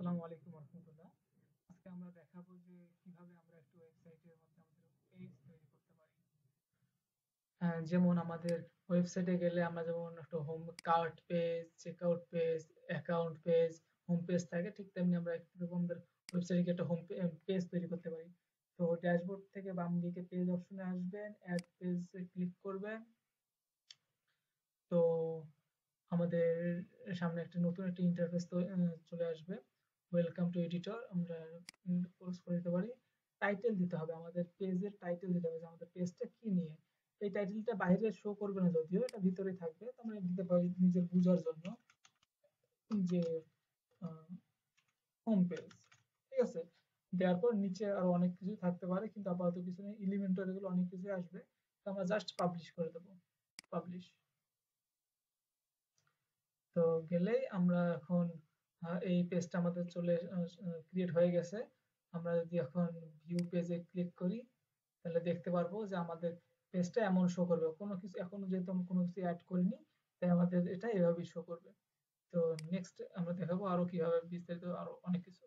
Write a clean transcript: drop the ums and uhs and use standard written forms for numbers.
আসসালামু আলাইকুম রহমতুল্লাহ। আজকে আমরা দেখাবো যে কিভাবে আমরা একটা ওয়েবসাইটের মধ্যে আমাদের পেজ তৈরি করতে পারি। যেমন আমাদের ওয়েবসাইটে গেলে আমরা যেমন একটা home cart page, checkout page, account page, home page থাকে, ঠিক তেমনি আমরা এরকম আমাদের ওয়েবসাইটে একটা হোম পেজ তৈরি করতে পারি। তো ড্যাশবোর্ড থেকে বাম দিকে পেজ অপশনে আসবেন, অ্যাড পেজে ক্লিক করবেন। তো আমাদের সামনে একটা নতুন একটা ইন্টারফেস চলে আসবে। ওয়েলকাম টু এডিটর আমরা ক্লোজ করে দিতে পারি। টাইটেল দিতে হবে, আমাদের পেজের টাইটেল দিতে হবে যে আমাদের পেজটা কি নিয়ে। এই টাইটেলটা বাইরে শো করবে না, যদিও এটা ভিতরে থাকবে, তো আমরা দিতে পারি নিজের বোঝার জন্য যে হোম পেজ। ঠিক আছে, দেওয়ার পর নিচে আরো অনেক কিছু থাকতে পারে, কিন্তু আপাতত কিছু নেই, এলিমেন্টারি গুলো অনেক কিছু আসবে। তো আমরা জাস্ট পাবলিশ করে দেবো, পাবলিশ। তো গেলেই আমরা এখন এই পেজটা আমাদের চলে ক্রিয়েট হয়ে গেছে। আমরা যদি এখন ভিউ পেজে ক্লিক করি, তাহলে দেখতে পারবো যে আমাদের পেজটা এমন শো করবে। কোনো কিছু এখনো যেহেতু আমি কোনো কিছু অ্যাড করিনি, তাই আমাদের এটা এভাবেই শো করবে। তো নেক্সট আমরা দেখাবো আরো কিভাবে বিস্তারিত আরো অনেক কিছু।